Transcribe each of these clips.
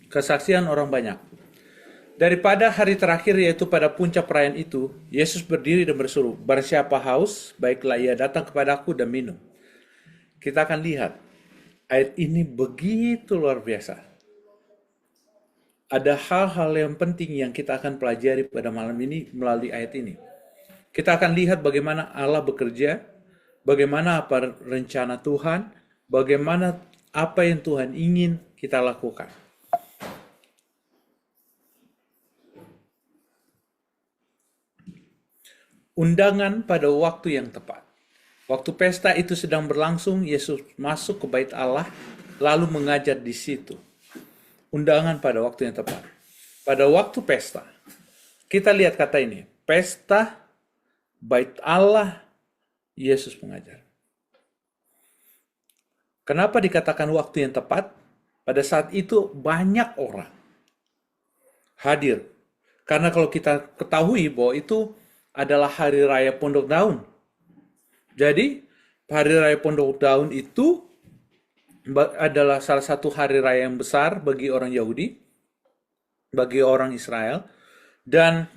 Kesaksian orang banyak. Daripada hari terakhir yaitu pada puncak perayaan itu, Yesus berdiri dan berseru, "Barang siapa haus, baiklah ia datang kepadaku dan minum." Kita akan lihat, ayat ini begitu luar biasa. Ada hal-hal yang penting yang kita akan pelajari pada malam ini melalui ayat ini. Kita akan lihat bagaimana Allah bekerja, bagaimana apa rencana Tuhan, bagaimana apa yang Tuhan ingin kita lakukan. Undangan pada waktu yang tepat. Waktu pesta itu sedang berlangsung, Yesus masuk ke bait Allah, lalu mengajar di situ. Undangan pada waktu yang tepat. Pada waktu pesta, kita lihat kata ini, pesta, bait Allah, Yesus mengajar. Kenapa dikatakan waktu yang tepat? Pada saat itu banyak orang hadir. Karena kalau kita ketahui bahwa itu adalah hari raya Pondok Daun. Jadi, hari raya Pondok Daun itu adalah salah satu hari raya yang besar bagi orang Yahudi, bagi orang Israel, dan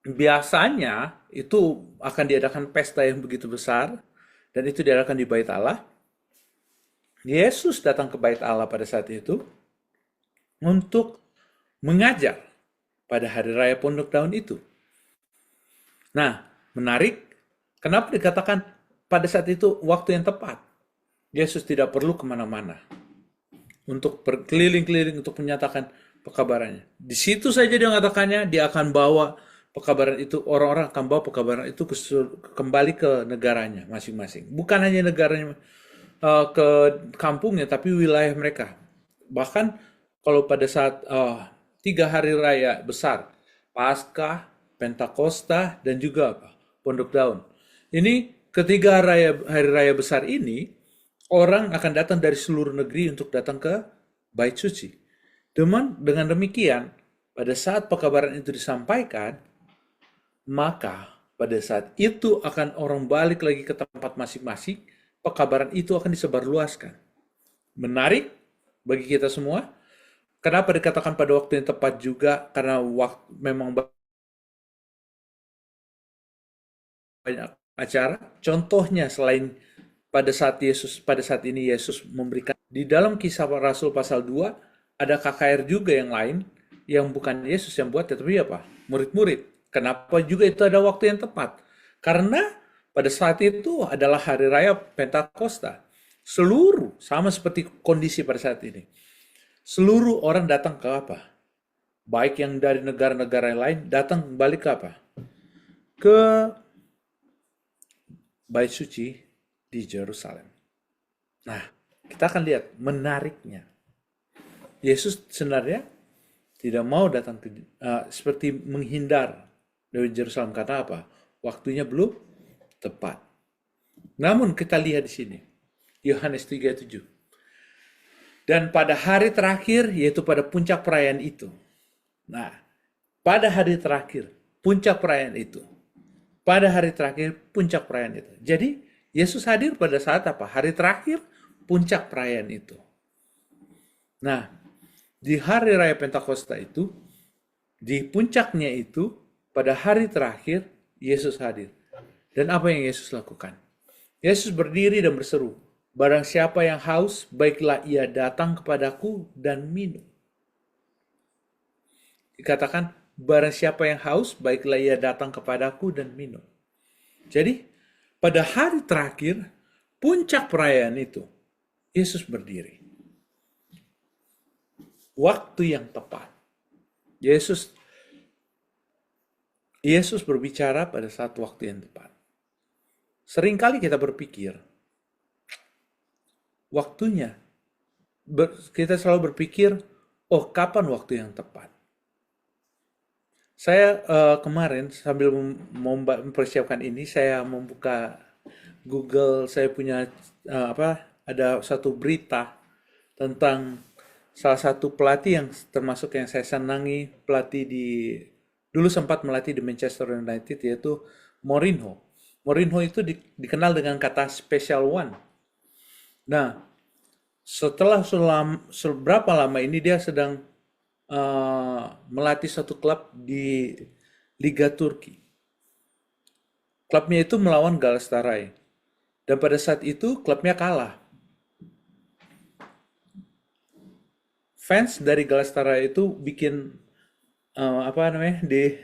biasanya itu akan diadakan pesta yang begitu besar, dan itu diadakan di bait Allah. Yesus datang ke bait Allah pada saat itu untuk mengajar pada hari raya Pondok Daun itu. Nah, menarik, kenapa dikatakan pada saat itu waktu yang tepat? Yesus tidak perlu kemana-mana untuk berkeliling-keliling untuk menyatakan pekabarannya. Di situ saja dia mengatakannya, dia akan bawa pekabaran itu, orang-orang akan bawa pekabaran itu kembali ke negaranya masing-masing. Bukan hanya negaranya, ke kampungnya, tapi wilayah mereka. Bahkan kalau pada saat 3 hari raya besar, Paskah, Pentakosta, dan juga Pondok Daun. Ini ketiga hari raya besar ini, orang akan datang dari seluruh negeri untuk datang ke Bait Suci. Dengan demikian, pada saat pekabaran itu disampaikan, maka pada saat itu akan orang balik lagi ke tempat masing-masing, pekabaran itu akan disebarluaskan. Menarik bagi kita semua. Kenapa dikatakan pada waktu yang tepat juga? Karena memang banyak acara. Contohnya selain pada saat ini Yesus memberikan di dalam Kisah Rasul pasal 2 ada KKR juga yang lain yang bukan Yesus yang buat, tetapi apa? Murid-murid. Kenapa juga itu ada waktu yang tepat? Karena pada saat itu adalah hari raya Pentakosta. Seluruh, sama seperti kondisi pada saat ini. Seluruh orang datang ke apa? Baik yang dari negara-negara lain datang balik ke apa? Ke Bait Suci di Yerusalem. Nah, kita akan lihat menariknya. Yesus sebenarnya tidak mau datang seperti menghindar dari Yerusalem. Karena apa? Waktunya belum tepat. Namun kita lihat di sini. Yohanes 3:7. Dan pada hari terakhir, yaitu pada puncak perayaan itu. Nah, pada hari terakhir, puncak perayaan itu. Pada hari terakhir, puncak perayaan itu. Jadi, Yesus hadir pada saat apa? Hari terakhir, puncak perayaan itu. Nah, di hari raya Pentakosta itu, di puncaknya itu, pada hari terakhir, Yesus hadir. Dan apa yang Yesus lakukan? Yesus berdiri dan berseru, "Barang siapa yang haus, baiklah ia datang kepadaku dan minum." Dikatakan, barang siapa yang haus, baiklah ia datang kepadaku dan minum. Jadi, pada hari terakhir, puncak perayaan itu, Yesus berdiri. Waktu yang tepat. Yesus berbicara pada saat waktu yang tepat. Seringkali kita berpikir, waktunya, kita selalu berpikir, oh kapan waktu yang tepat? Saya kemarin sambil mempersiapkan ini, saya membuka Google, saya punya ada satu berita tentang salah satu pelatih yang termasuk yang saya senangi, dulu sempat melatih di Manchester United, yaitu Mourinho. Mourinho itu dikenal dengan kata special one. Nah, Setelah seberapa lama ini dia sedang melatih satu klub di Liga Turki. Klubnya itu melawan Galatasaray. Dan pada saat itu klubnya kalah. Fans dari Galatasaray itu bikin apa namanya di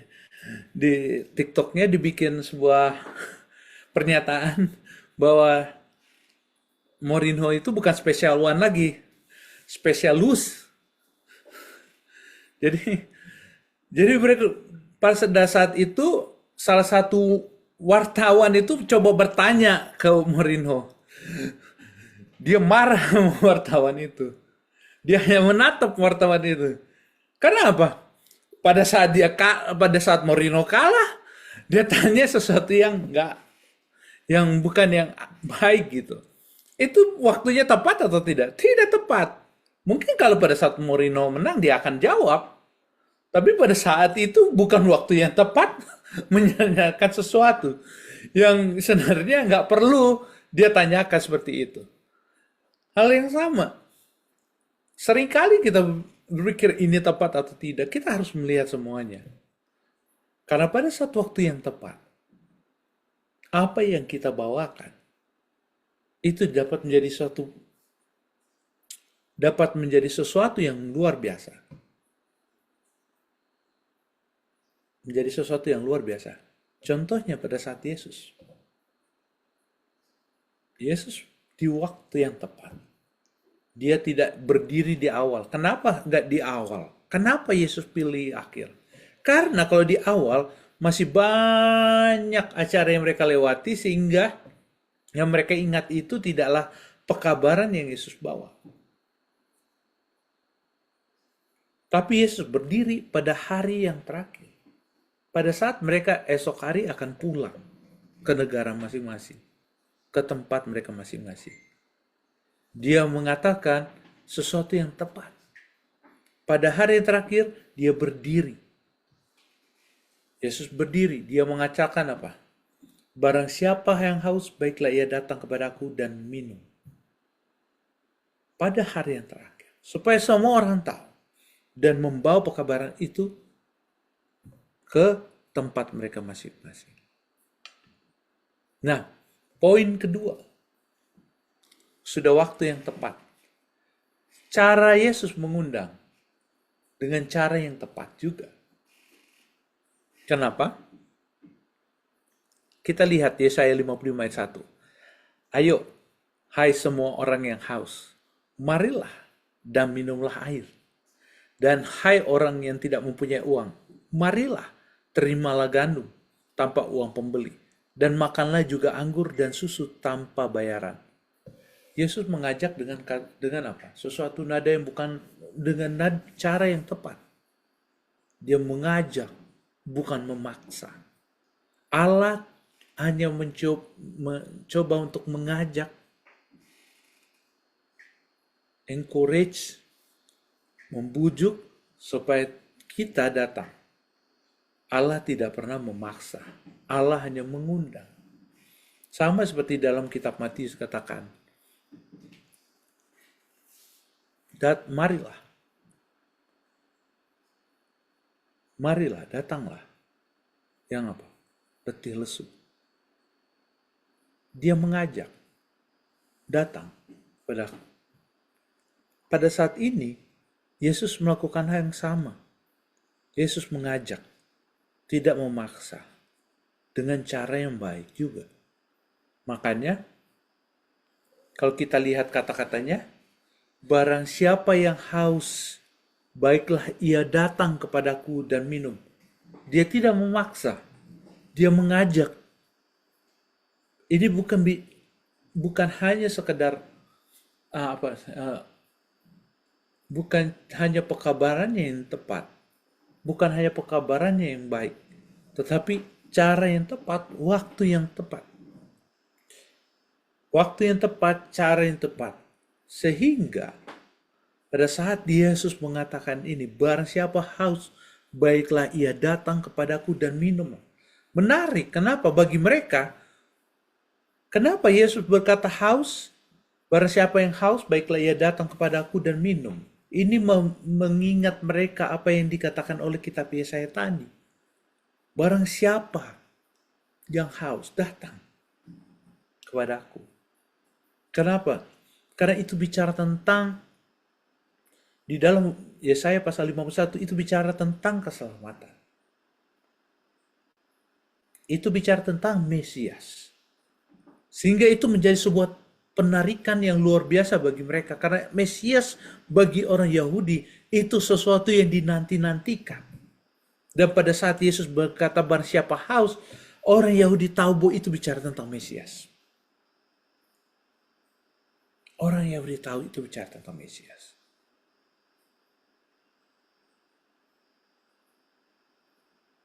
TikToknya dibikin sebuah pernyataan bahwa Mourinho itu bukan special one lagi, specialus. Jadi jadi mereka pada saat itu salah satu wartawan itu coba bertanya ke Mourinho. Dia marah sama wartawan itu. Dia hanya menatap wartawan itu. Karena apa? Pada saat Mourinho kalah, dia tanya sesuatu yang enggak, yang bukan yang baik gitu. Itu waktunya tepat atau tidak? Tidak tepat. Mungkin kalau pada saat Mourinho menang dia akan jawab. Tapi pada saat itu bukan waktu yang tepat menanyakan sesuatu yang sebenarnya nggak perlu dia tanyakan seperti itu. Hal yang sama. Seringkali kita berpikir ini tepat atau tidak. Kita harus melihat semuanya. Karena pada saat waktu yang tepat, apa yang kita bawakan itu dapat menjadi sesuatu yang luar biasa. Menjadi sesuatu yang luar biasa. Contohnya pada saat Yesus. Yesus di waktu yang tepat. Dia tidak berdiri di awal. Kenapa nggak di awal? Kenapa Yesus pilih akhir? Karena kalau di awal masih banyak acara yang mereka lewati sehingga yang mereka ingat itu tidaklah pekabaran yang Yesus bawa. Tapi Yesus berdiri pada hari yang terakhir. Pada saat mereka esok hari akan pulang ke negara masing-masing, ke tempat mereka masing-masing. Dia mengatakan sesuatu yang tepat. Pada hari yang terakhir, dia berdiri. Yesus berdiri, dia mengatakan apa? Barang siapa yang haus, baiklah ia datang kepadaku dan minum. Pada hari yang terakhir, supaya semua orang tahu dan membawa pekabaran itu ke tempat mereka masing-masing. Nah, poin kedua, sudah waktu yang tepat. Cara Yesus mengundang dengan cara yang tepat juga. Kenapa? Kita lihat Yesaya 55 ayat 1. Ayo, hai semua orang yang haus, marilah dan minumlah air. Dan hai orang yang tidak mempunyai uang, marilah terimalah gandum tanpa uang pembeli, dan makanlah juga anggur dan susu tanpa bayaran. Yesus mengajak dengan apa? Sesuatu nada yang bukan dengan cara yang tepat. Dia mengajak, bukan memaksa. Allah hanya mencoba untuk mengajak, encourage, membujuk supaya kita datang. Allah tidak pernah memaksa. Allah hanya mengundang. Sama seperti dalam kitab Matius katakan. Marilah. Marilah, datanglah. Yang apa? Letih lesu. Dia mengajak. Datang padaku. Pada saat ini, Yesus melakukan hal yang sama. Yesus mengajak. Tidak memaksa, dengan cara yang baik juga. Makanya, kalau kita lihat kata-katanya, barang siapa yang haus, baiklah ia datang kepadaku dan minum. Dia tidak memaksa, dia mengajak. Ini bukan hanya sekedar bukan hanya pekabarannya yang tepat, bukan hanya pekabarannya yang baik, tetapi cara yang tepat, waktu yang tepat. Waktu yang tepat, cara yang tepat. Sehingga pada saat Yesus mengatakan ini, barang siapa haus, baiklah ia datang kepadaku dan minum. Menarik, kenapa? Bagi mereka, kenapa Yesus berkata haus? Barang siapa yang haus, baiklah ia datang kepadaku dan minum. Ini mengingat mereka apa yang dikatakan oleh kitab Yesaya tadi. Barang siapa yang haus, datang kepadaku. Kenapa? Karena itu bicara tentang, di dalam Yesaya pasal 51, itu bicara tentang keselamatan. Itu bicara tentang Mesias. Sehingga itu menjadi sebuah penarikan yang luar biasa bagi mereka. Karena Mesias bagi orang Yahudi itu sesuatu yang dinanti-nantikan. Dan pada saat Yesus berkata barang siapa haus, orang Yahudi tahu bahwa itu bicara tentang Mesias. Orang Yahudi tahu itu bicara tentang Mesias.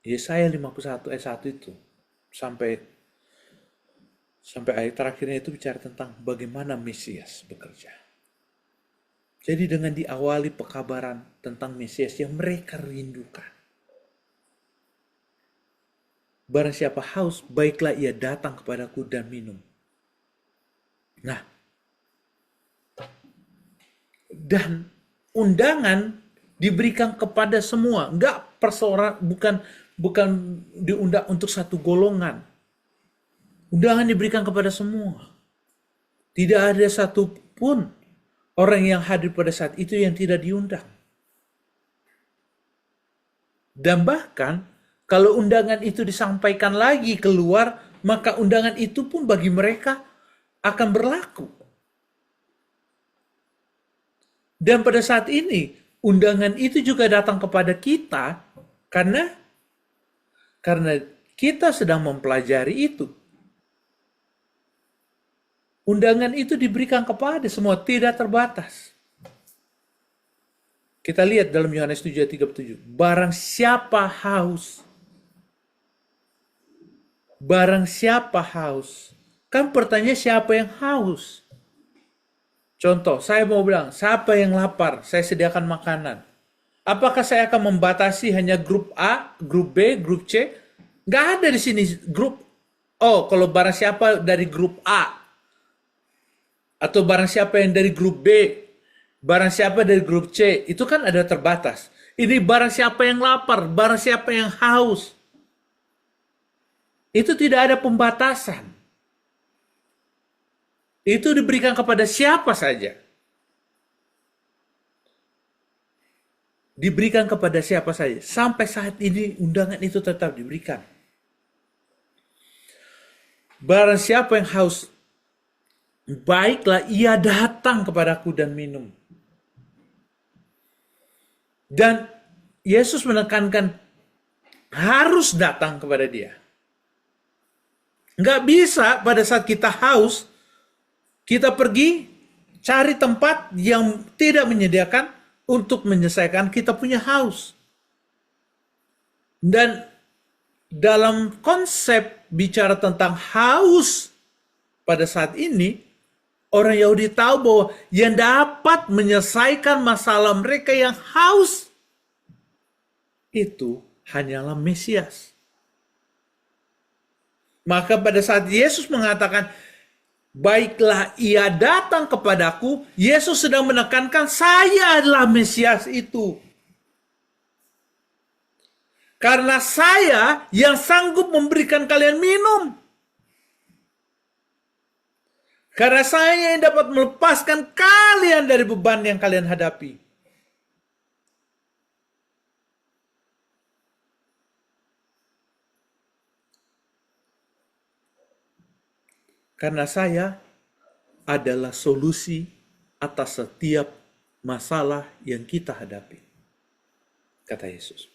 Yesaya 51 ayat 1 itu sampai ayat terakhirnya itu bicara tentang bagaimana Mesias bekerja. Jadi dengan diawali pekabaran tentang Mesias yang mereka rindukan. Barang siapa haus, baiklah ia datang kepadaku dan minum. Nah, dan undangan diberikan kepada semua, enggak perseorangan, bukan diundang untuk satu golongan. Undangan diberikan kepada semua. Tidak ada satupun orang yang hadir pada saat itu yang tidak diundang. Dan bahkan kalau undangan itu disampaikan lagi keluar, maka undangan itu pun bagi mereka akan berlaku. Dan pada saat ini, undangan itu juga datang kepada kita karena kita sedang mempelajari itu. Undangan itu diberikan kepada semua, tidak terbatas. Kita lihat dalam Yohanes 7 ayat 37. Barang siapa haus. Barang siapa haus. Kan pertanyaan siapa yang haus? Contoh, saya mau bilang, siapa yang lapar, saya sediakan makanan. Apakah saya akan membatasi hanya grup A, grup B, grup C? Nggak ada di sini grup. Oh, kalau barang siapa dari grup A, atau barang siapa yang dari grup B, barang siapa dari grup C, itu kan ada terbatas. Ini barang siapa yang lapar, barang siapa yang haus. Itu tidak ada pembatasan. Itu diberikan kepada siapa saja. Diberikan kepada siapa saja. Sampai saat ini undangan itu tetap diberikan. Barang siapa yang haus, baiklah ia datang kepadaku dan minum. Dan Yesus menekankan harus datang kepada dia. Nggak bisa pada saat kita haus, kita pergi cari tempat yang tidak menyediakan untuk menyelesaikan kita punya haus. Dan dalam konsep bicara tentang haus pada saat ini, orang Yahudi tahu bahwa yang dapat menyelesaikan masalah mereka yang haus itu hanyalah Mesias. Maka pada saat Yesus mengatakan, baiklah ia datang kepadaku, Yesus sedang menekankan saya adalah Mesias itu. Karena saya yang sanggup memberikan kalian minum. Karena saya yang dapat melepaskan kalian dari beban yang kalian hadapi. Karena saya adalah solusi atas setiap masalah yang kita hadapi. Kata Yesus.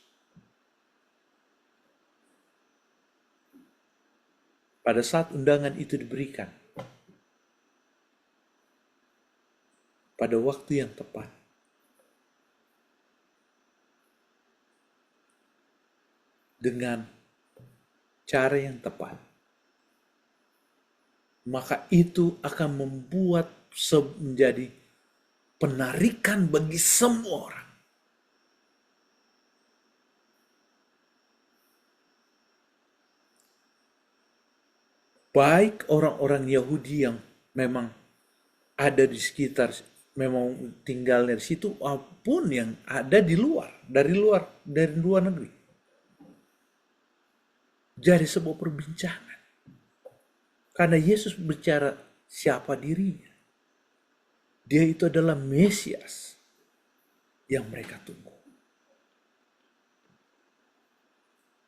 Pada saat undangan itu diberikan, pada waktu yang tepat, dengan cara yang tepat, maka itu akan membuat menjadi penarikan bagi semua orang. Baik orang-orang Yahudi yang memang ada di sekitar, memang tinggalnya di situ, maupun yang ada di luar, dari luar negeri. Jadi sebuah perbincangan. Karena Yesus bicara siapa dirinya. Dia itu adalah Mesias yang mereka tunggu.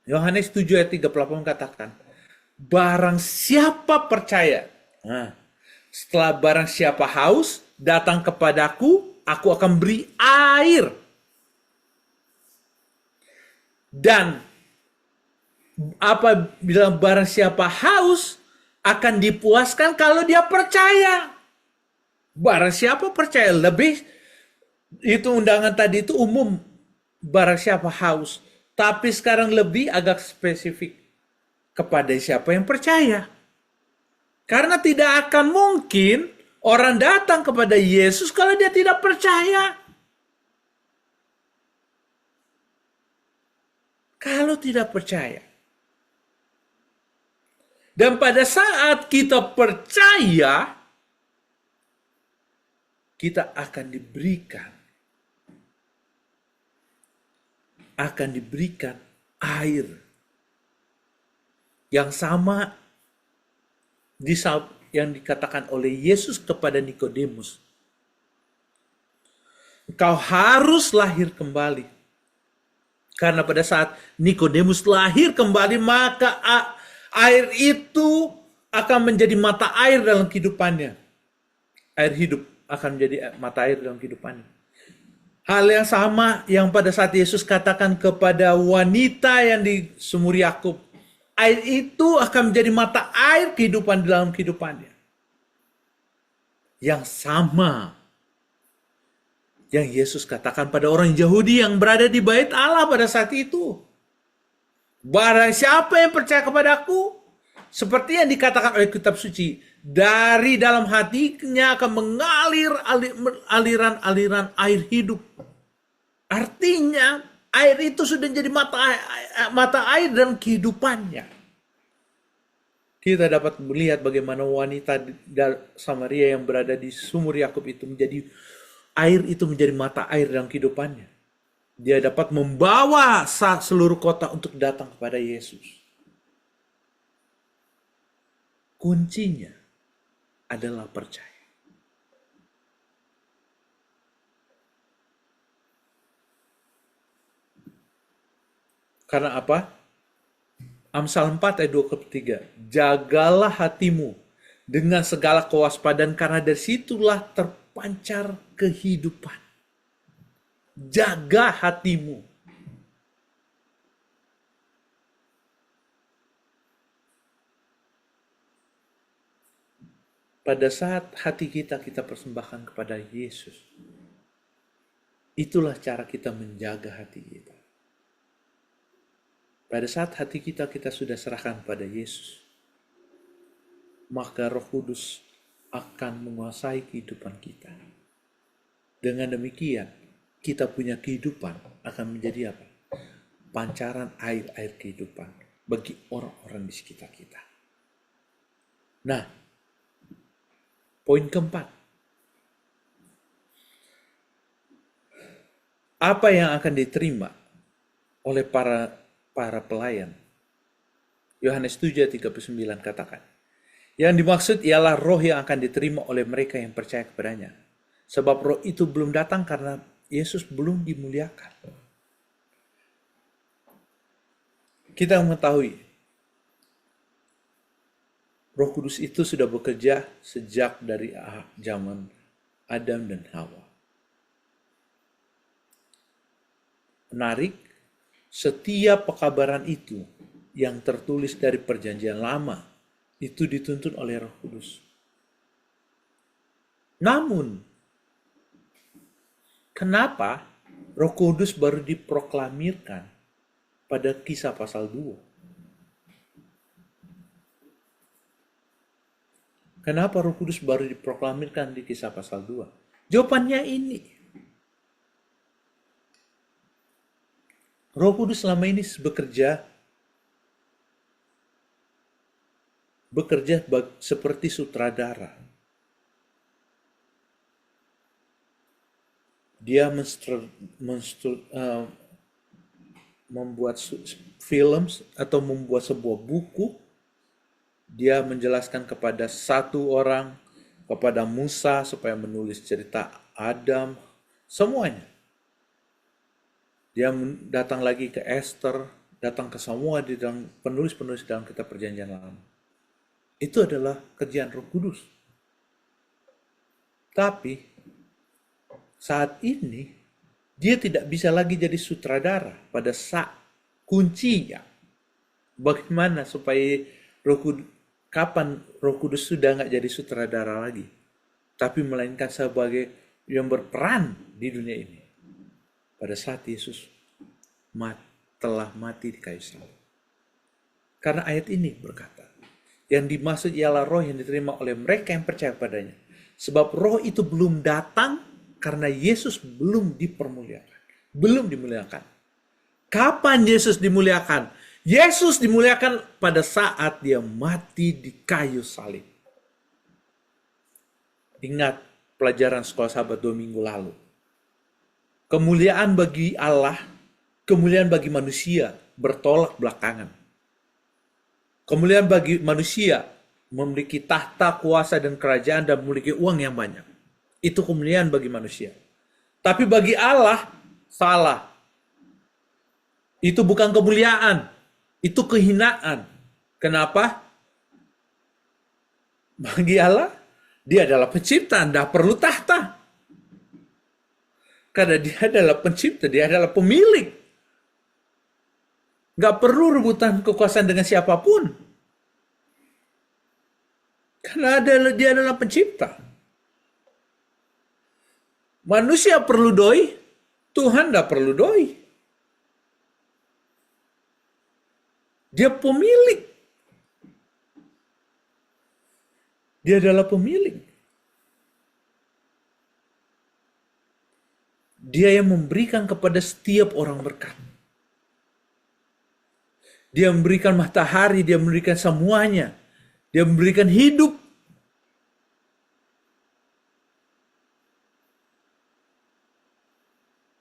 Yohanes 7 ayat 38 katakan, barang siapa percaya, nah, setelah barang siapa haus, datang kepadaku, aku akan beri air. Dan apabila barang siapa haus, akan dipuaskan kalau dia percaya. Barang siapa percaya, lebih itu undangan tadi itu umum, barang siapa haus. Tapi sekarang lebih agak spesifik kepada siapa yang percaya. Karena tidak akan mungkin orang datang kepada Yesus kalau dia tidak percaya. Kalau tidak percaya. Dan pada saat kita percaya, kita akan diberikan air yang sama yang dikatakan oleh Yesus kepada Nikodemus. Engkau harus lahir kembali. Karena pada saat Nikodemus lahir kembali, maka air itu akan menjadi mata air dalam kehidupannya. Air hidup akan menjadi mata air dalam kehidupannya. Hal yang sama yang pada saat Yesus katakan kepada wanita yang di sumur Yakub. Air itu akan menjadi mata air kehidupan dalam kehidupannya. Yang sama yang Yesus katakan pada orang Yahudi yang berada di bait Allah pada saat itu. Barang siapa yang percaya kepadaku, seperti yang dikatakan oleh kitab suci, dari dalam hatinya akan mengalir aliran-aliran air hidup. Artinya air itu sudah jadi mata air dalam kehidupannya. Kita dapat melihat bagaimana wanita Samaria yang berada di sumur Yakub itu menjadi mata air dalam kehidupannya. Dia dapat membawa seluruh kota untuk datang kepada Yesus. Kuncinya adalah percaya. Karena apa? Amsal 4 ayat 2-3. Jagalah hatimu dengan segala kewaspadaan, karena dari situlah terpancar kehidupan. Jaga hatimu. Pada saat hati kita persembahkan kepada Yesus, itulah cara kita menjaga hati kita. Pada saat hati kita sudah serahkan pada Yesus, maka Roh Kudus akan menguasai kehidupan kita. Dengan demikian, kita punya kehidupan akan menjadi apa? Pancaran air-air kehidupan bagi orang-orang di sekitar kita. Nah, poin keempat. Apa yang akan diterima oleh para pelayan? Yohanes 7:39 katakan, yang dimaksud ialah roh yang akan diterima oleh mereka yang percaya kepadanya. Sebab roh itu belum datang karena Yesus belum dimuliakan. Kita mengetahui Roh Kudus itu sudah bekerja sejak dari zaman Adam dan Hawa. Menarik, setiap pekabaran itu yang tertulis dari perjanjian lama itu dituntun oleh Roh Kudus. Namun, kenapa Roh Kudus baru diproklamirkan pada Kisah pasal 2? Kenapa Roh Kudus baru diproklamirkan di Kisah pasal 2? Jawabannya ini. Roh Kudus selama ini bekerja seperti sutradara Dia membuat film atau membuat sebuah buku. Dia menjelaskan kepada satu orang, kepada Musa supaya menulis cerita Adam, semuanya. Dia datang lagi ke Esther, datang ke semua di dalam penulis-penulis dalam kitab Perjanjian Lama. Itu adalah kerjaan Roh Kudus. Tapi saat ini dia tidak bisa lagi jadi sutradara pada saat kuncinya. Bagaimana supaya kapan Roh Kudus sudah nggak jadi sutradara lagi, tapi melainkan sebagai yang berperan di dunia ini. Pada saat Yesus telah mati di kayu salib. Karena ayat ini berkata, yang dimaksud ialah roh yang diterima oleh mereka yang percaya padanya. Sebab roh itu belum datang karena Yesus belum dipermuliakan. Belum dimuliakan. Kapan Yesus dimuliakan? Yesus dimuliakan pada saat dia mati di kayu salib. Ingat pelajaran sekolah sahabat 2 minggu lalu. Kemuliaan bagi Allah, kemuliaan bagi manusia bertolak belakangan. Kemuliaan bagi manusia memiliki tahta, kuasa, dan kerajaan dan memiliki uang yang banyak. Itu kemuliaan bagi manusia. Tapi bagi Allah, salah. Itu bukan kemuliaan. Itu kehinaan. Kenapa? Bagi Allah, dia adalah pencipta, tidak perlu tahta. Karena dia adalah pencipta, dia adalah pemilik. Nggak perlu rebutan kekuasaan dengan siapapun. Karena dia adalah pencipta. Manusia perlu doi, Tuhan tidak perlu doi. Dia pemilik. Dia adalah pemilik. Dia yang memberikan kepada setiap orang berkat. Dia memberikan matahari, dia memberikan semuanya. Dia memberikan hidup.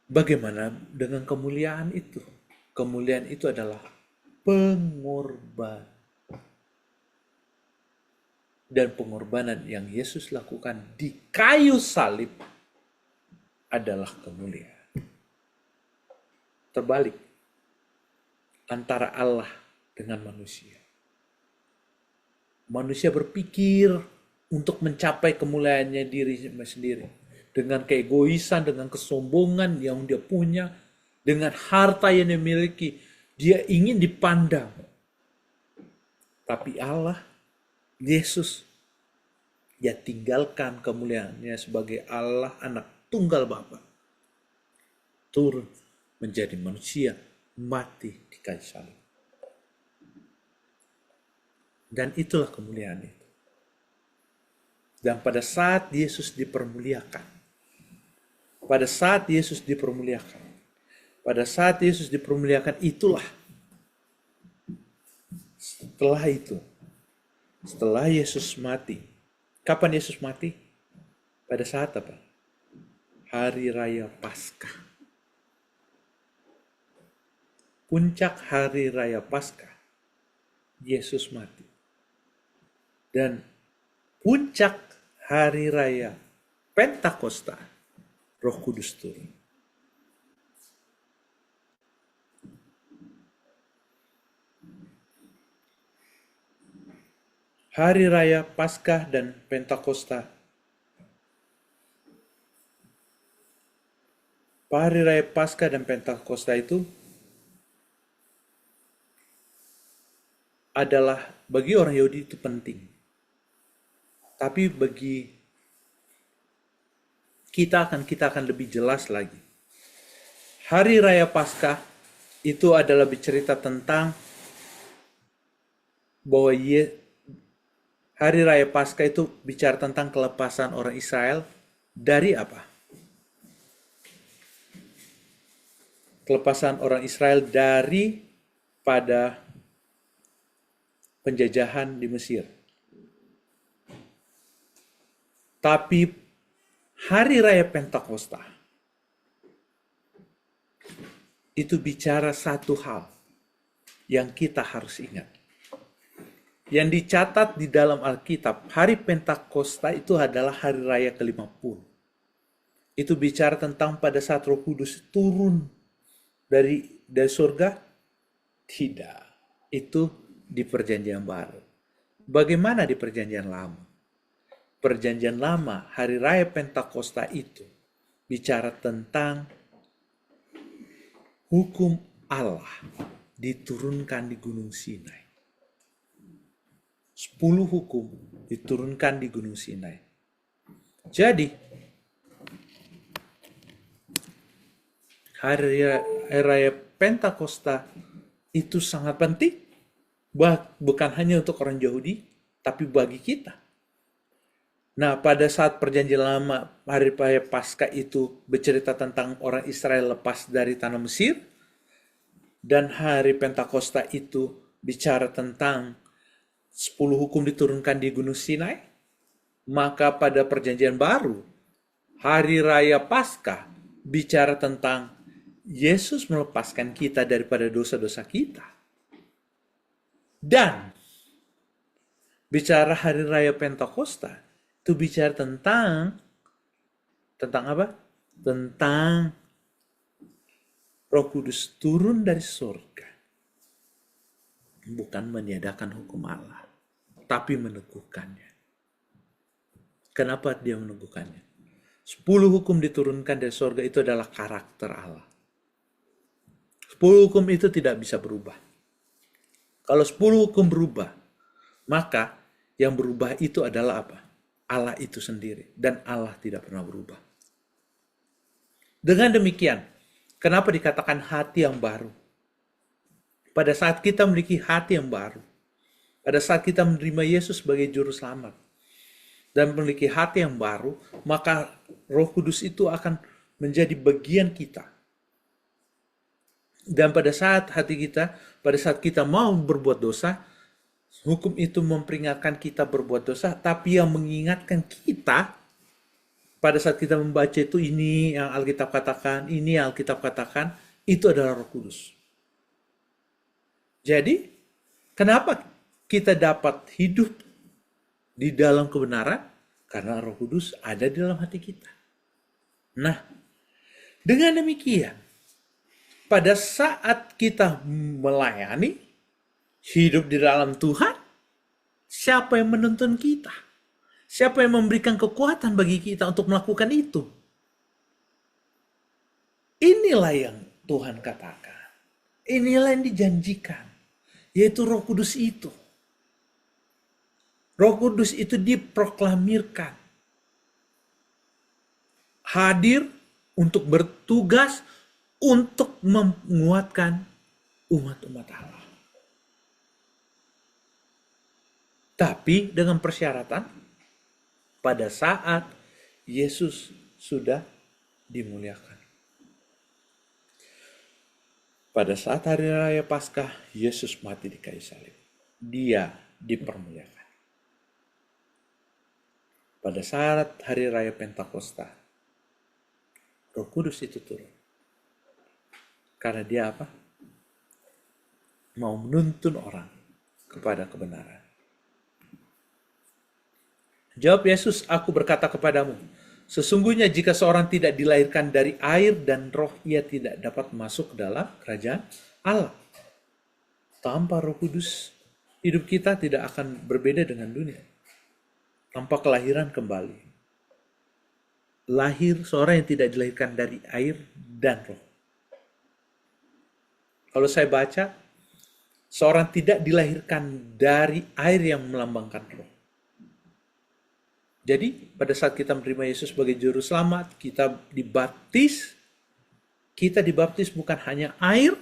Bagaimana dengan kemuliaan itu? Kemuliaan itu adalah pengorbanan. Dan pengorbanan yang Yesus lakukan di kayu salib adalah kemuliaan. Terbalik antara Allah dengan manusia. Manusia berpikir untuk mencapai kemuliaannya diri sendiri. Dengan keegoisan, dengan kesombongan yang dia punya, dengan harta yang dia miliki. Dia ingin dipandang. Tapi Allah, Yesus, dia tinggalkan kemuliaannya sebagai Allah anak tunggal Bapa. Turun menjadi manusia, mati di kayu salib. Dan itulah kemuliaan itu. Dan pada saat Yesus dipermuliakan, itulah setelah Yesus mati. Kapan Yesus mati? Pada saat apa? Hari Raya Paskah. Puncak Hari Raya Paskah, Yesus mati. Dan puncak Hari Raya Pentakosta, Roh Kudus turun. Hari Raya Paskah dan Pentakosta. Hari Raya Paskah dan Pentakosta itu adalah bagi orang Yahudi itu penting. Tapi bagi kita akan lebih jelas lagi. Hari Raya Paskah itu adalah bercerita tentang bahwa Hari Raya Paskah itu bicara tentang kelepasan orang Israel dari apa? Kelepasan orang Israel pada penjajahan di Mesir. Tapi Hari Raya Pentakosta itu bicara satu hal yang kita harus ingat. Yang dicatat di dalam Alkitab, hari Pentakosta itu adalah hari raya ke-50. Itu bicara tentang pada saat Roh Kudus turun dari surga? Tidak. Itu di Perjanjian Baru. Bagaimana di Perjanjian Lama? Perjanjian Lama, hari raya Pentakosta itu bicara tentang hukum Allah diturunkan di Gunung Sinai. 10 hukum diturunkan di Gunung Sinai. Jadi, hari raya Pentakosta itu sangat penting, bukan hanya untuk orang Yahudi, tapi bagi kita. Nah, pada saat Perjanjian Lama, hari raya Paskah itu bercerita tentang orang Israel lepas dari tanah Mesir, dan hari Pentakosta itu bicara tentang 10 hukum diturunkan di Gunung Sinai. Maka pada Perjanjian Baru, hari raya Paskah bicara tentang Yesus melepaskan kita daripada dosa-dosa kita. Dan bicara hari raya Pentakosta itu bicara tentang apa? Tentang Roh Kudus turun dari surga. Bukan meniadakan hukum Allah, tapi meneguhkannya. Kenapa dia meneguhkannya? 10 hukum diturunkan dari surga itu adalah karakter Allah. 10 hukum itu tidak bisa berubah. Kalau 10 hukum berubah, maka yang berubah itu adalah apa? Allah itu sendiri. Dan Allah tidak pernah berubah. Dengan demikian, kenapa dikatakan hati yang baru? Pada saat kita memiliki hati yang baru, pada saat kita menerima Yesus sebagai juru selamat, dan memiliki hati yang baru, maka Roh Kudus itu akan menjadi bagian kita. Dan pada saat kita mau berbuat dosa, hukum itu memperingatkan kita berbuat dosa, tapi yang mengingatkan kita, pada saat kita membaca itu, ini yang Alkitab katakan, ini yang Alkitab katakan, itu adalah Roh Kudus. Jadi, kenapa kita dapat hidup di dalam kebenaran? Karena Roh Kudus ada di dalam hati kita. Nah, dengan demikian, pada saat kita melayani, hidup di dalam Tuhan, siapa yang menuntun kita? Siapa yang memberikan kekuatan bagi kita untuk melakukan itu? Inilah yang Tuhan katakan. Inilah yang dijanjikan. Yaitu Roh Kudus itu. Roh Kudus itu diproklamirkan. Hadir untuk bertugas untuk menguatkan umat-umat Allah. Tapi dengan persyaratan pada saat Yesus sudah dimuliakan. Pada saat hari raya Paskah, Yesus mati di kayu salib. Dia dipermuliakan. Pada saat hari raya Pentakosta, Roh Kudus itu turun. Karena dia apa? Mau menuntun orang kepada kebenaran. Jawab Yesus, aku berkata kepadamu, sesungguhnya jika seorang tidak dilahirkan dari air dan roh, ia tidak dapat masuk ke dalam kerajaan Allah. Tanpa Roh Kudus, hidup kita tidak akan berbeda dengan dunia. Tanpa kelahiran kembali. Seorang yang tidak dilahirkan dari air dan roh. Kalau saya baca, seorang tidak dilahirkan dari air yang melambangkan roh. Jadi pada saat kita menerima Yesus sebagai juru selamat, kita dibaptis. Kita dibaptis bukan hanya air,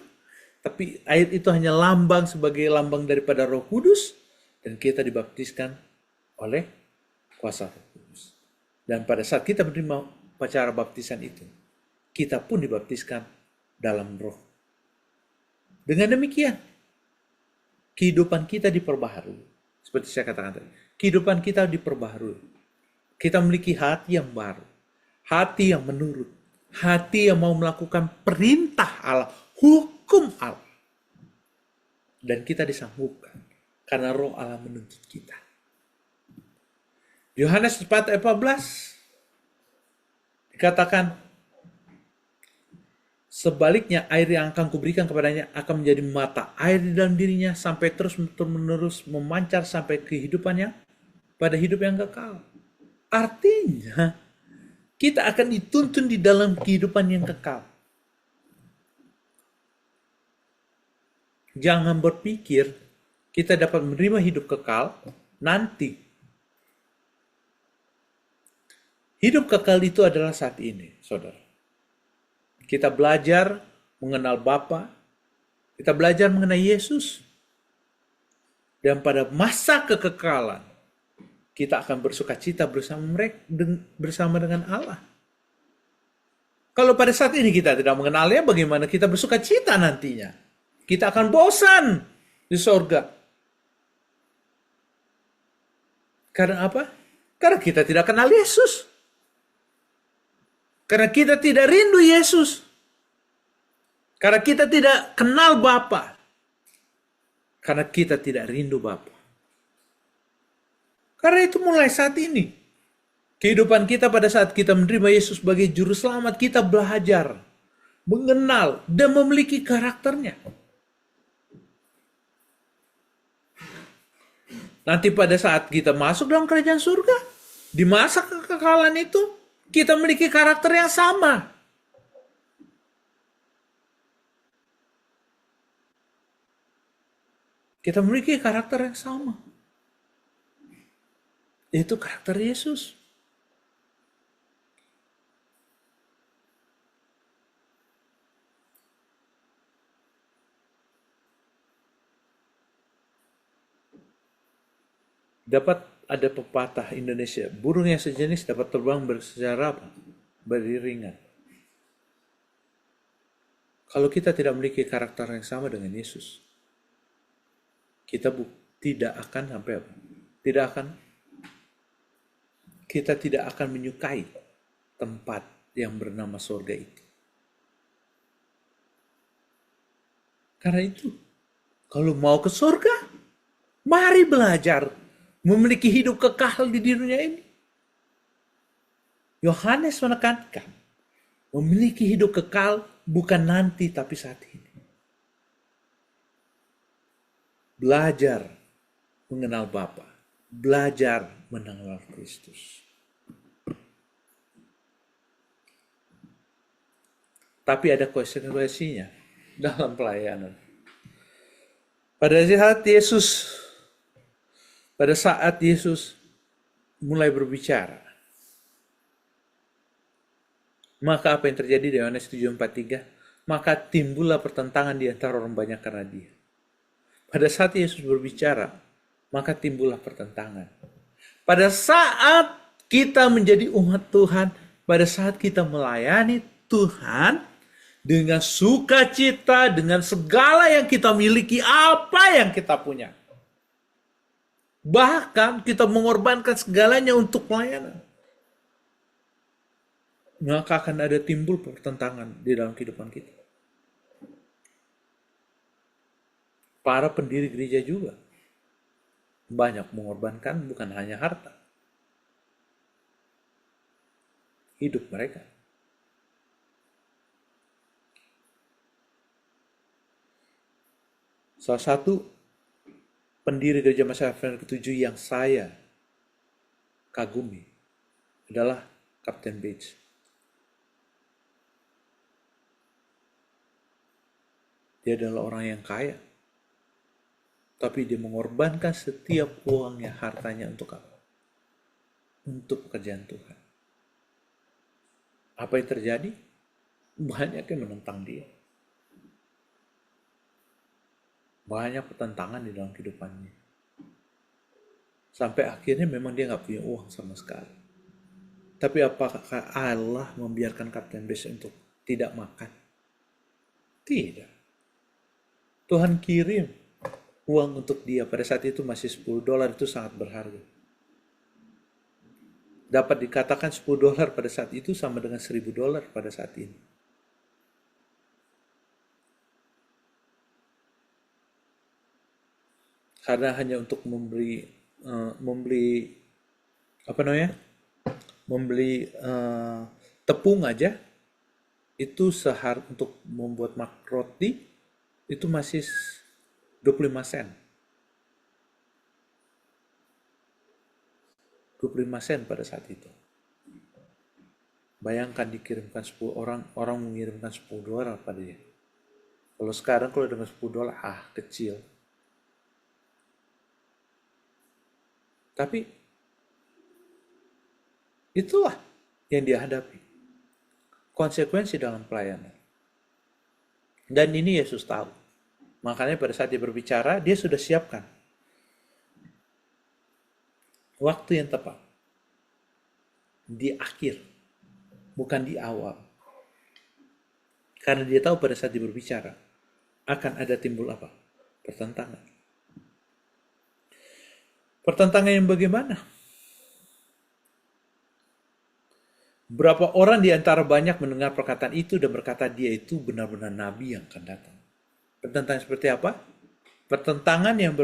tapi air itu hanya lambang sebagai lambang daripada Roh Kudus, dan kita dibaptiskan oleh kuasa Roh Kudus. Dan pada saat kita menerima upacara baptisan itu, kita pun dibaptiskan dalam Roh. Dengan demikian, kehidupan kita diperbaharui. Seperti saya katakan tadi, kehidupan kita diperbaharui. Kita memiliki hati yang baru, hati yang menurut, Hati yang mau melakukan perintah Allah, hukum Allah. Dan kita disanggupkan karena Roh Allah menuntut kita. Yohanes 4:14 dikatakan, sebaliknya air yang akan kuberikan kepadanya akan menjadi mata air di dalam dirinya sampai terus menerus memancar sampai kehidupannya pada hidup yang kekal. Artinya kita akan dituntun di dalam kehidupan yang kekal. Jangan berpikir kita dapat menerima hidup kekal nanti. Hidup kekal itu adalah saat ini, saudara. Kita belajar mengenal Bapa, kita belajar mengenai Yesus, dan pada masa kekekalan kita akan bersuka cita bersama dengan Allah. Kalau pada saat ini kita tidak mengenalnya, bagaimana kita bersuka cita nantinya? Kita akan bosan di sorga. Karena apa? Karena kita tidak kenal Yesus. Karena kita tidak rindu Yesus. Karena kita tidak kenal Bapa. Karena kita tidak rindu Bapa. Karena itu mulai saat ini, kehidupan kita pada saat kita menerima Yesus sebagai juru selamat, kita belajar, mengenal, dan memiliki karakternya. Nanti pada saat kita masuk dalam kerajaan surga, di masa kekekalan itu, kita memiliki karakter yang sama. Kita memiliki karakter yang sama. Itu karakter Yesus. Dapat ada pepatah Indonesia, burung yang sejenis dapat terbang secara beriringan. Kalau kita tidak memiliki karakter yang sama dengan Yesus, kita tidak akan sampai apa? Kita tidak akan menyukai tempat yang bernama surga itu. Karena itu, kalau mau ke surga, mari belajar memiliki hidup kekal di dunia ini. Yohanes menekankan, memiliki hidup kekal bukan nanti tapi saat ini. Belajar mengenal Bapa, belajar mengenal Kristus. Tapi ada konsekuensinya dalam pelayanan. Pada saat Yesus mulai berbicara, maka apa yang terjadi di Yohanes 7:43? Maka timbullah pertentangan di antara orang banyak karena dia. Pada saat Yesus berbicara, maka timbullah pertentangan. Pada saat kita menjadi umat Tuhan, pada saat kita melayani Tuhan, dengan sukacita, dengan segala yang kita miliki, apa yang kita punya. Bahkan kita mengorbankan segalanya untuk pelayanan. Maka akan ada timbul pertentangan di dalam kehidupan kita. Para pendiri gereja juga banyak mengorbankan bukan hanya harta, hidup mereka. Salah satu pendiri gereja Masa Advent ke-7 yang saya kagumi adalah Kapten Bates. Dia adalah orang yang kaya, tapi dia mengorbankan setiap uangnya, hartanya untuk apa? Untuk pekerjaan Tuhan. Apa yang terjadi? Banyak yang menentang dia. Banyak pertentangan di dalam kehidupannya. Sampai akhirnya memang dia nggak punya uang sama sekali. Tapi apakah Allah membiarkan Kapten Bates untuk tidak makan? Tidak. Tuhan kirim uang untuk dia. Pada saat itu masih $10 itu sangat berharga. dapat dikatakan $10 pada saat itu sama dengan $1.000 pada saat ini. Karena hanya untuk membeli apa namanya? Membeli tepung aja itu untuk membuat roti itu masih 25 sen. 25 sen pada saat itu. Bayangkan dikirimkan 10 orang, orang mengirimkan $10 pada dia. Kalau sekarang kalau dengan $10, kecil. Tapi itulah yang dia hadapi. Konsekuensi dalam pelayanan. Dan ini Yesus tahu. Makanya pada saat dia berbicara, dia sudah siapkan waktu yang tepat. Di akhir, bukan di awal. Karena dia tahu pada saat dia berbicara, akan ada timbul apa? Pertentangan. Pertentangan yang bagaimana? Berapa orang di antara banyak mendengar perkataan itu dan berkata dia itu benar-benar nabi yang akan datang. Pertentangan seperti apa? Pertentangan yang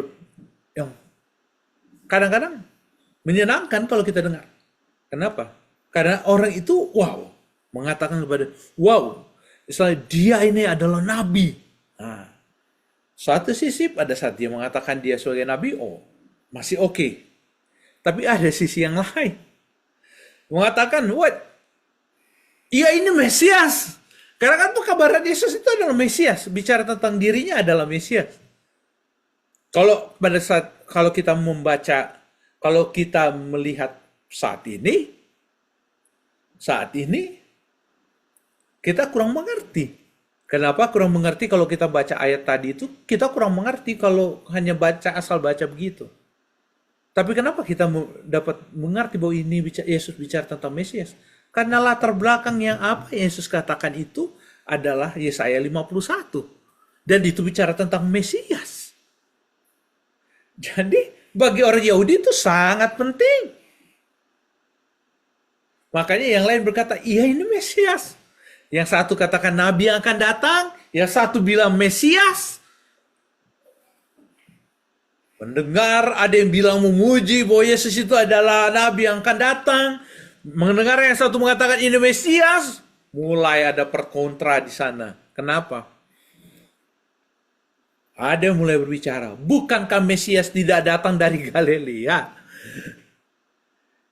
kadang-kadang menyenangkan kalau kita dengar. Kenapa? Karena orang itu mengatakan kepada istilahnya dia ini adalah nabi. Nah, suatu sisi pada saat dia mengatakan dia sebagai nabi, masih oke. Tapi ada sisi yang lain. Mengatakan, iya ini Mesias. Karena kan tuh kabaran Yesus itu adalah Mesias. Bicara tentang dirinya adalah Mesias. Kalau kita membaca, kalau kita melihat saat ini kita kurang mengerti. Kenapa kurang mengerti? Kalau kita baca ayat tadi itu, kita kurang mengerti kalau hanya asal baca begitu. Tapi kenapa kita dapat mengerti bahwa ini Yesus bicara tentang Mesias? Karena latar belakang yang apa Yesus katakan itu adalah Yesaya 51. Dan itu bicara tentang Mesias. Jadi bagi orang Yahudi itu sangat penting. Makanya yang lain berkata, iya ini Mesias. Yang satu katakan Nabi yang akan datang, yang satu bilang Mesias. Mendengar ada yang bilang memuji bahwa Yesus itu adalah Nabi yang akan datang. Mendengar yang satu mengatakan ini Mesias, mulai ada perkontra di sana. Kenapa? Ada yang mulai berbicara, bukankah Mesias tidak datang dari Galilea?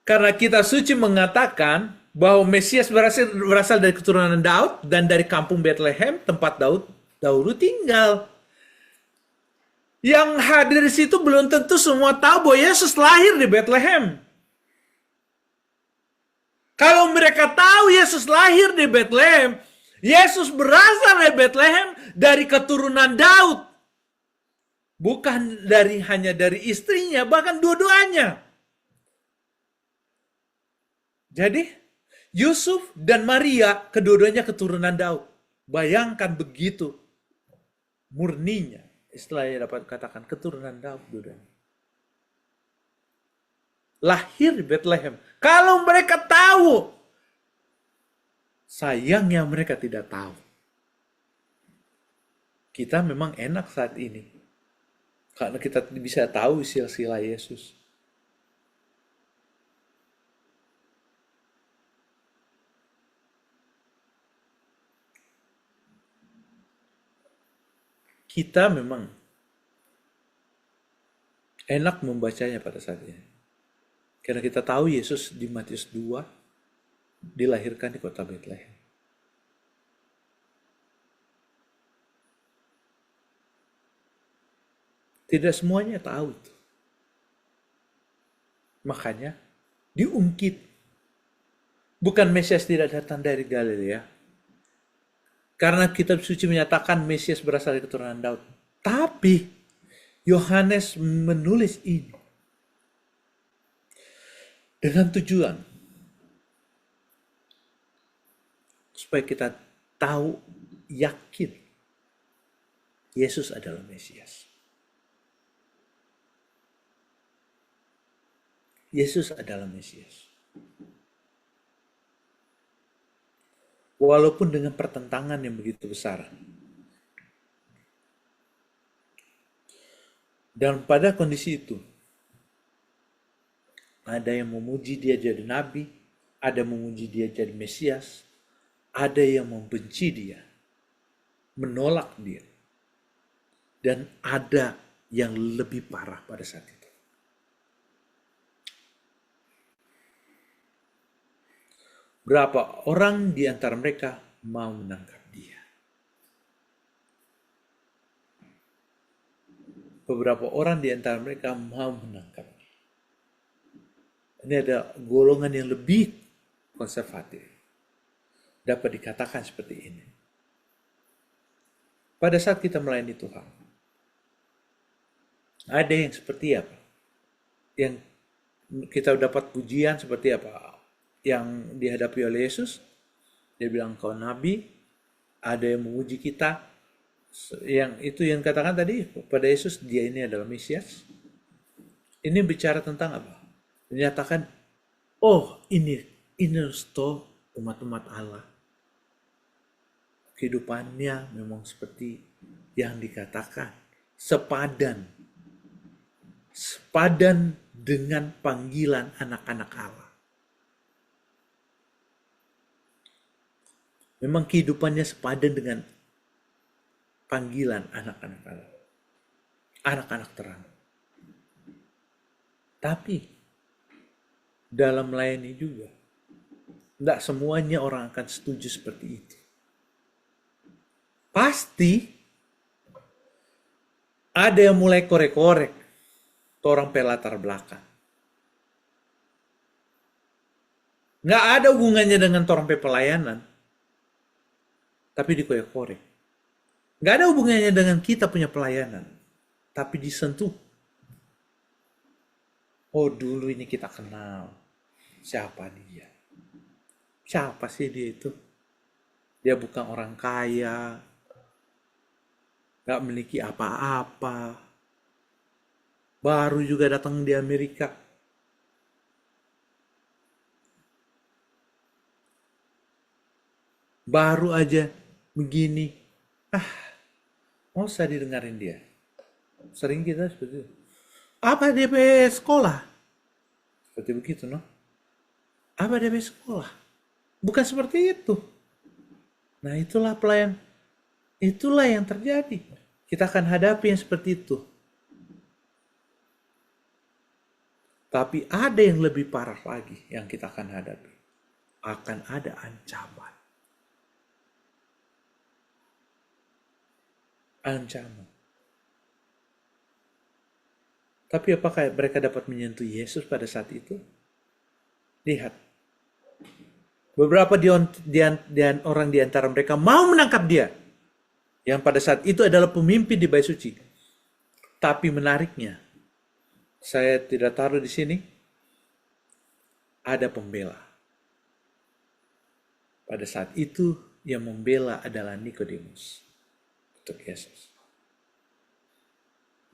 Karena kitab suci mengatakan bahwa Mesias berasal dari keturunan Daud dan dari kampung Bethlehem, tempat Daud dahulu tinggal. Yang hadir di situ belum tentu semua tahu bahwa Yesus lahir di Bethlehem. Kalau mereka tahu Yesus lahir di Bethlehem, Yesus berasal dari Bethlehem dari keturunan Daud. Bukan hanya dari istrinya, bahkan dua-duanya. Jadi, Yusuf dan Maria, kedua-duanya keturunan Daud. Bayangkan begitu murninya, istilahnya dapat katakan keturunan Daud dua-duanya. Lahir di Bethlehem. Kalau mereka tahu, sayangnya mereka tidak tahu. Kita memang enak saat ini. Karena kita bisa tahu silsilah Yesus. Kita memang enak membacanya pada saat ini. Karena kita tahu Yesus di Matius 2 dilahirkan di kota Bethlehem. Tidak semuanya tahu itu. Makanya diungkit. Bukan Mesias tidak datang dari Galilea. Karena kitab suci menyatakan Mesias berasal dari keturunan Daud. Tapi Yohanes menulis ini dengan tujuan supaya kita tahu, yakin Yesus adalah Mesias. Yesus adalah Mesias. Walaupun dengan pertentangan yang begitu besar. Dan pada kondisi itu, ada yang memuji dia jadi nabi, ada yang memuji dia jadi Mesias, ada yang membenci dia, menolak dia, dan ada yang lebih parah pada saat itu. Berapa orang di antara mereka mau menangkap dia? Beberapa orang di antara mereka mau menangkap. Ini ada golongan yang lebih konservatif. Dapat dikatakan seperti ini. Pada saat kita melayani Tuhan, ada yang seperti apa? Yang kita dapat pujian seperti apa? Yang dihadapi oleh Yesus, dia bilang kau nabi, ada yang memuji kita, yang itu yang katakan tadi pada Yesus, dia ini adalah Mesias. Ini bicara tentang apa? Menyatakan, oh ini toh umat-umat Allah. Kehidupannya memang seperti yang dikatakan, sepadan dengan panggilan anak-anak Allah. Memang kehidupannya sepadan dengan panggilan anak-anak Allah. Anak-anak terang. Tapi dalam melayani juga, tidak semuanya orang akan setuju seperti itu. Pasti ada yang mulai korek-korek orang pelatar belakang. Nggak ada hubungannya dengan orang pelayanan, tapi dikorek-korek. Nggak ada hubungannya dengan kita punya pelayanan, tapi disentuh. Oh dulu ini kita kenal. Siapa dia? Siapa sih dia itu? Dia bukan orang kaya, nggak memiliki apa-apa. Baru juga datang di Amerika. Baru aja begini. Mau usah didengarin dia. Sering kita seperti itu. Apa DP sekolah? Seperti begitu, no? Apa DP sekolah? Bukan seperti itu. Nah, itulah pelayan. Itulah yang terjadi. Kita akan hadapi yang seperti itu. Tapi ada yang lebih parah lagi yang kita akan hadapi. Akan ada ancaman. Ancaman. Tapi apakah mereka dapat menyentuh Yesus pada saat itu? Lihat. Beberapa orang di antara mereka mau menangkap dia. Yang pada saat itu adalah pemimpin di Bait Suci. Tapi menariknya, saya tidak taruh di sini, ada pembela. Pada saat itu yang membela adalah Nikodemus untuk Yesus.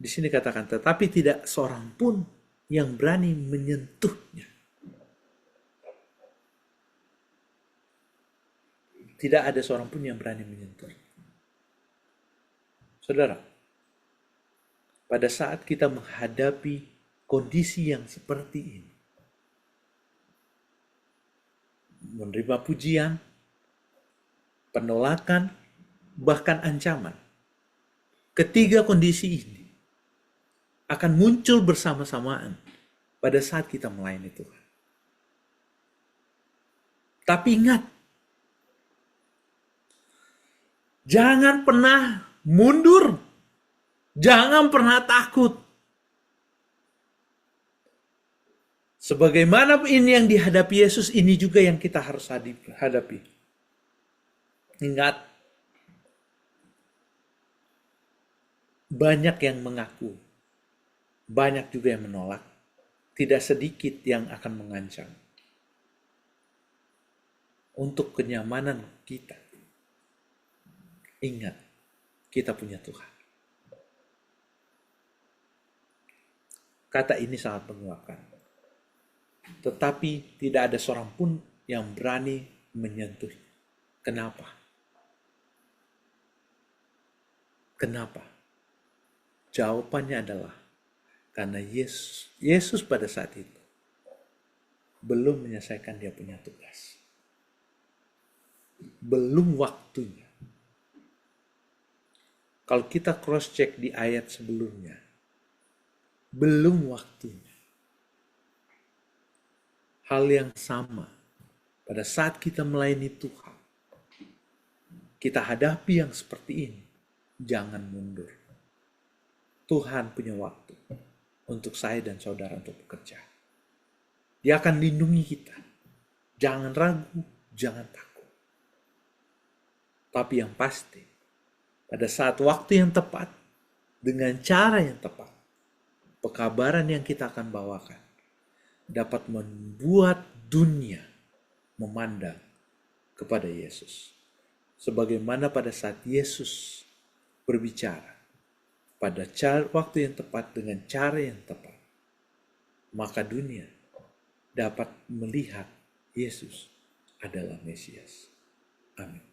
Di sini katakan, tetapi tidak seorang pun yang berani menyentuhnya. Tidak ada seorang pun yang berani menyentuhnya. Saudara, pada saat kita menghadapi kondisi yang seperti ini, menerima pujian, penolakan, bahkan ancaman, ketiga kondisi ini akan muncul bersama-samaan pada saat kita melayani Tuhan. Tapi ingat, jangan pernah mundur, jangan pernah takut. Sebagaimana ini yang dihadapi Yesus, ini juga yang kita harus hadapi. Ingat, banyak yang mengaku, banyak juga yang menolak, tidak sedikit yang akan mengancam. Untuk kenyamanan kita, ingat, kita punya Tuhan. Kata ini sangat menguatkan. tetapi tidak ada seorang pun yang berani menyentuhnya. Kenapa? Kenapa? Jawabannya adalah karena Yesus pada saat itu belum menyelesaikan dia punya tugas. Belum waktunya. Kalau kita cross check di ayat sebelumnya, belum waktunya. Hal yang sama pada saat kita melayani Tuhan, kita hadapi yang seperti ini, jangan mundur. Tuhan punya waktu untuk saya dan saudara untuk bekerja. Dia akan lindungi kita. Jangan ragu, jangan takut. Tapi yang pasti, pada saat waktu yang tepat, dengan cara yang tepat, pekabaran yang kita akan bawakan dapat membuat dunia memandang kepada Yesus. Sebagaimana pada saat Yesus berbicara pada waktu yang tepat dengan cara yang tepat, maka dunia dapat melihat Yesus adalah Mesias. Amin.